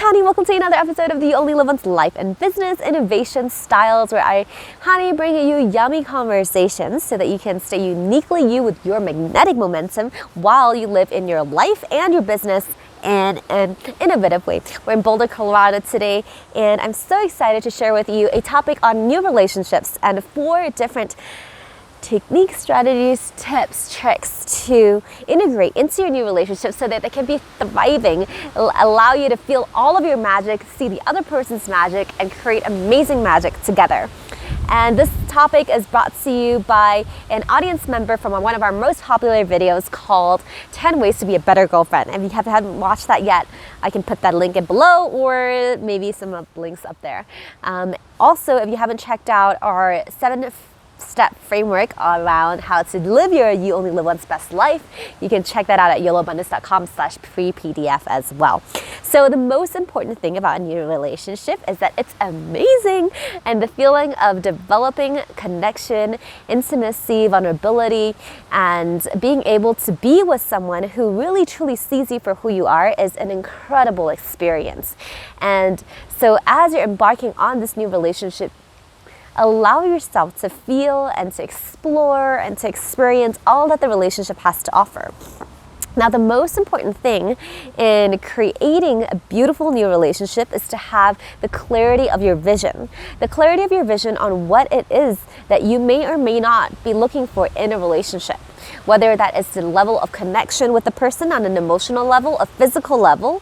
Hani, welcome to another episode of the You Only Live Once Life and Business Innovation Styles, where I, Hani, bring you yummy conversations so that you can stay uniquely you with your magnetic momentum while you live in your life and your business in an innovative way. We're in Boulder, Colorado today, and I'm so excited to share with you a topic on new relationships and 4 different techniques, strategies, tips, tricks to integrate into your new relationship so that they can be thriving, allow you to feel all of your magic, see the other person's magic, and create amazing magic together. And this topic is brought to you by an audience member from one of our most popular videos called 10 Ways to Be a Better Girlfriend. If you haven't watched that yet, I can put that link in below or maybe some of the links up there. Also, if you haven't checked out our 7-step framework around how to live your You Only Live Once best life, you can check that out at yoloabundance.com/free PDF as well. So the most important thing about a new relationship is that it's amazing, and the feeling of developing connection, intimacy, vulnerability, and being able to be with someone who really truly sees you for who you are is an incredible experience. And so as you're embarking on this new relationship, allow yourself to feel and to explore and to experience all that the relationship has to offer. Now, the most important thing in creating a beautiful new relationship is to have the clarity of your vision. The clarity of your vision on what it is that you may or may not be looking for in a relationship. Whether that is the level of connection with the person on an emotional level, a physical level.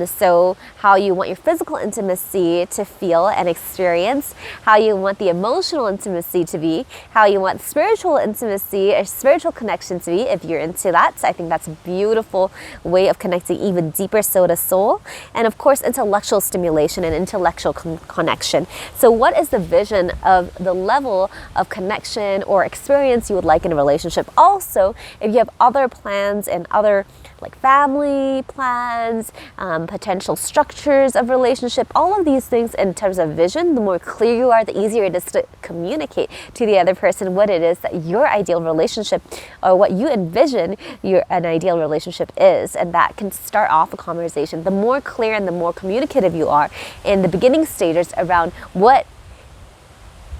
So how you want your physical intimacy to feel and experience, how you want the emotional intimacy to be, how you want spiritual intimacy or spiritual connection to be if you're into that. So I think that's a beautiful way of connecting even deeper soul to soul. And of course, intellectual stimulation and intellectual connection. So what is the vision of the level of connection or experience you would like in a relationship? Also, if you have other plans and other like family plans, potential structures of relationship, all of these things in terms of vision, the more clear you are, the easier it is to communicate to the other person what it is that your ideal relationship or what you envision an ideal relationship is. And that can start off a conversation. The more clear and the more communicative you are in the beginning stages around what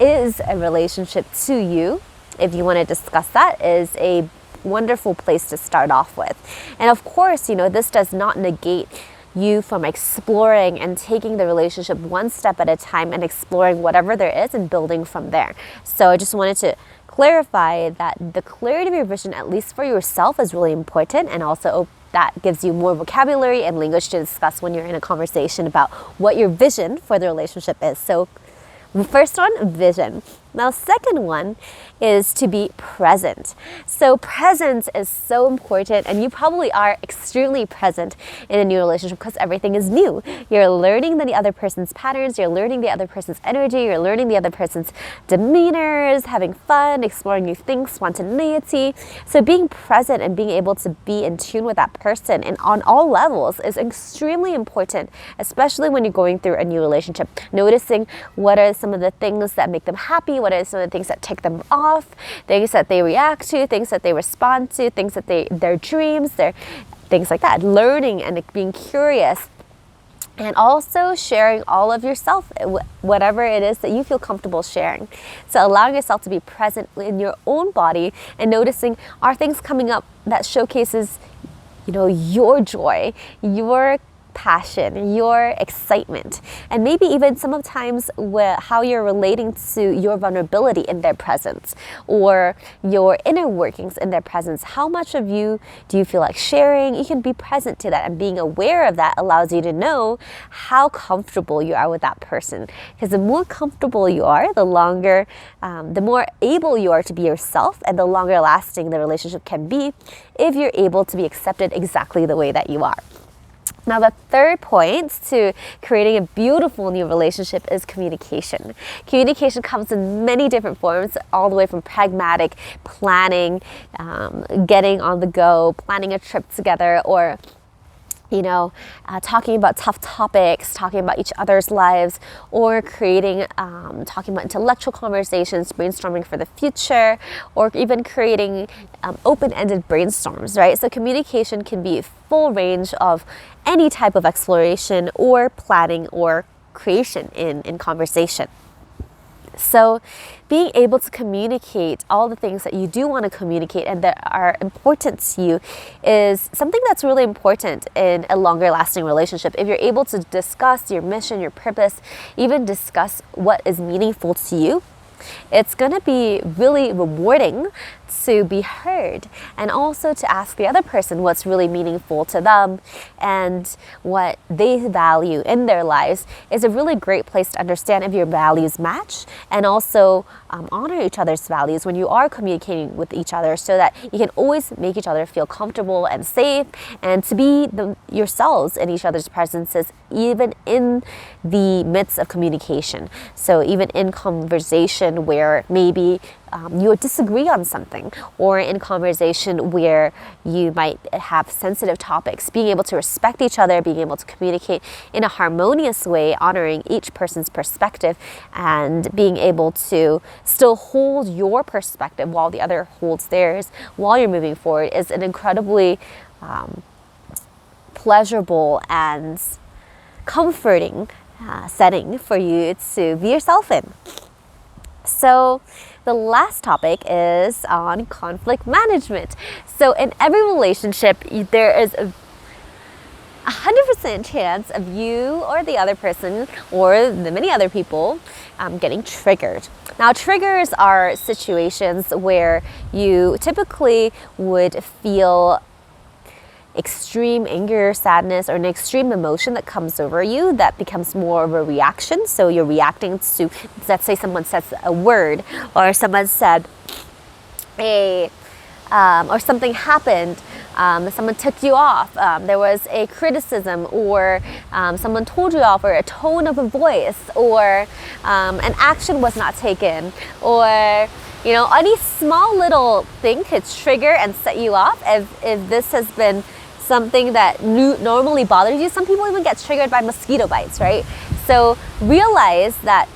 is a relationship to you, if you want to discuss that, is a wonderful place to start off with. And of course, this does not negate you from exploring and taking the relationship one step at a time and exploring whatever there is and building from there. So I just wanted to clarify that the clarity of your vision, at least for yourself, is really important, and also that gives you more vocabulary and language to discuss when you're in a conversation about what your vision for the relationship is. So first one, vision. Now, second one is to be present. So presence is so important, and you probably are extremely present in a new relationship because everything is new. You're learning the other person's patterns, you're learning the other person's energy, you're learning the other person's demeanors, having fun, exploring new things, spontaneity. So being present and being able to be in tune with that person and on all levels is extremely important, especially when you're going through a new relationship. Noticing what are some of the things that make them happy, what are some of the things that tick them off, things that they react to, things that they respond to, things that their dreams, their things like that. Learning and being curious, and also sharing all of yourself, whatever it is that you feel comfortable sharing. So allowing yourself to be present in your own body and noticing, are things coming up that showcases, your joy, your passion, your excitement, and maybe even sometimes how you're relating to your vulnerability in their presence or your inner workings in their presence. How much of you do you feel like sharing? You can be present to that, and being aware of that allows you to know how comfortable you are with that person. Because the more comfortable you are, the longer, the more able you are to be yourself, and the longer lasting the relationship can be if you're able to be accepted exactly the way that you are. Now, the third point to creating a beautiful new relationship is communication. Communication comes in many different forms, all the way from pragmatic planning, getting on the go, planning a trip together, or talking about tough topics, talking about each other's lives, or talking about intellectual conversations, brainstorming for the future, or even creating open-ended brainstorms, right? So communication can be a full range of any type of exploration or planning or creation in conversation. So being able to communicate all the things that you do want to communicate and that are important to you is something that's really important in a longer lasting relationship. If you're able to discuss your mission, your purpose, even discuss what is meaningful to you, it's going to be really rewarding to be heard and also to ask the other person what's really meaningful to them and what they value in their lives is a really great place to understand if your values match and also honor each other's values when you are communicating with each other so that you can always make each other feel comfortable and safe and to be yourselves in each other's presences even in the midst of communication. So even in conversation where maybe you disagree on something, or in conversation where you might have sensitive topics, being able to respect each other, being able to communicate in a harmonious way, honoring each person's perspective, and being able to still hold your perspective while the other holds theirs while you're moving forward is an incredibly pleasurable and comforting setting for you to be yourself in. So the last topic is on conflict management. So in every relationship, there is a 100% chance of you or the other person or the many other people getting triggered. Now, triggers are situations where you typically would feel extreme anger, sadness, or an extreme emotion that comes over you that becomes more of a reaction. So you're reacting to, let's say someone says a word, or someone said or something happened, someone ticked you off, there was a criticism, or someone told you off, or a tone of a voice, or an action was not taken, or any small little thing could trigger and set you off if this has been something that normally bothers you. Some people even get triggered by mosquito bites, right? So realize that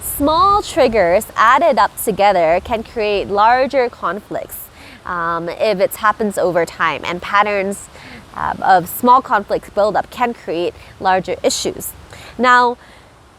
small triggers added up together can create larger conflicts if it happens over time, and patterns of small conflicts buildup can create larger issues. Now,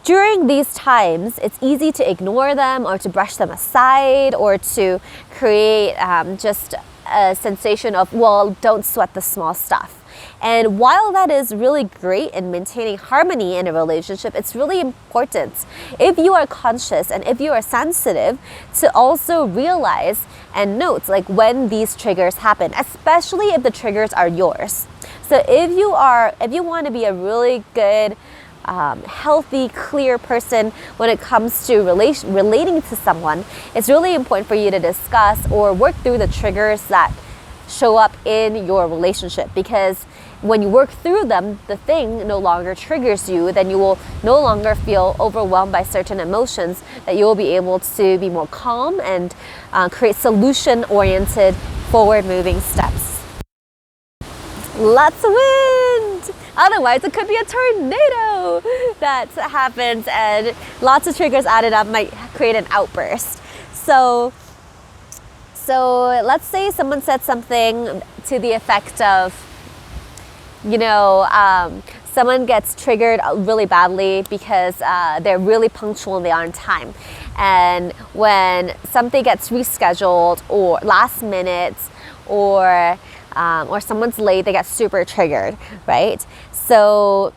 during these times, it's easy to ignore them or to brush them aside or to create just a sensation of, well, don't sweat the small stuff. And while that is really great in maintaining harmony in a relationship, it's really important, if you are conscious and if you are sensitive, to also realize and note when these triggers happen, especially if the triggers are yours. So if you want to be a really good healthy, clear person when it comes to relating to someone, it's really important for you to discuss or work through the triggers that show up in your relationship, because when you work through them, the thing no longer triggers you, then you will no longer feel overwhelmed by certain emotions, that you will be able to be more calm and create solution-oriented, forward-moving steps. Lots of wind! Otherwise, it could be a tornado that happens, and lots of triggers added up might create an outburst. So let's say someone said something to the effect of, someone gets triggered really badly because they're really punctual and they are on time. And when something gets rescheduled or last minute, or someone's late, they get super triggered, right? So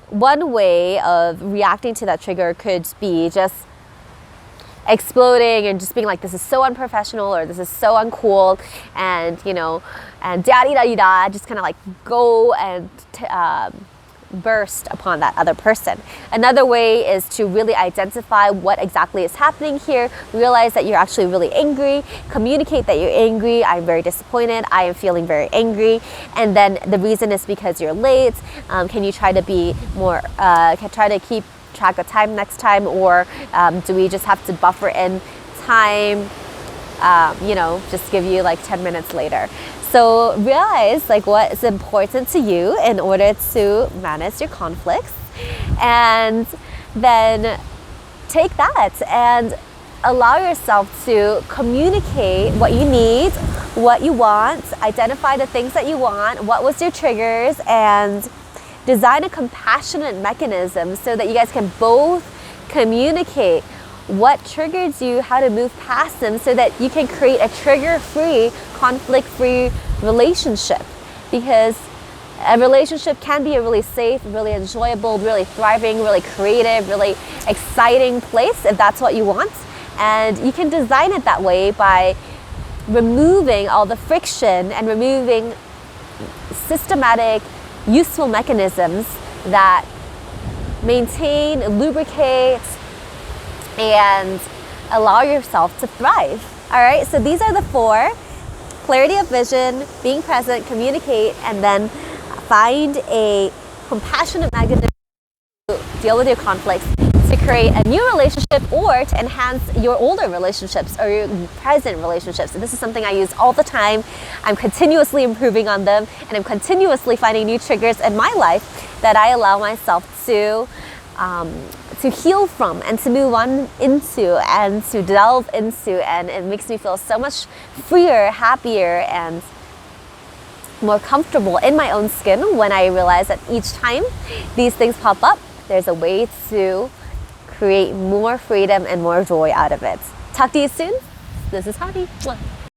one way of reacting to that trigger could be just exploding and just being like, this is so unprofessional, or this is so uncool, and and da-di-da-di-da, just kind of go and burst upon that other person. Another way is to really identify what exactly is happening here, realize that you're actually really angry, communicate that you're angry, I'm very disappointed, I am feeling very angry, and then the reason is because you're late. Can you try to be more, try to keep track of time next time, or do we just have to buffer in time, just give you 10 minutes later. So realize like what is important to you in order to manage your conflicts, and then take that and allow yourself to communicate what you need, what you want, identify the things that you want, what was your triggers, and design a compassionate mechanism so that you guys can both communicate what triggered you, how to move past them, so that you can create a trigger-free, conflict-free relationship. Because a relationship can be a really safe, really enjoyable, really thriving, really creative, really exciting place if that's what you want. And you can design it that way by removing all the friction and removing systematic, useful mechanisms that maintain, lubricate, and allow yourself to thrive. All right, so these are the 4: clarity of vision, being present, communicate, and then find a compassionate mechanism to deal with your conflicts, to create a new relationship or to enhance your older relationships or your present relationships. And this is something I use all the time. I'm continuously improving on them, and I'm continuously finding new triggers in my life that I allow myself to heal from and to move on into and to delve into, and it makes me feel so much freer, happier, and more comfortable in my own skin when I realize that each time these things pop up, there's a way to create more freedom and more joy out of it. Talk to you soon. This is Hanis.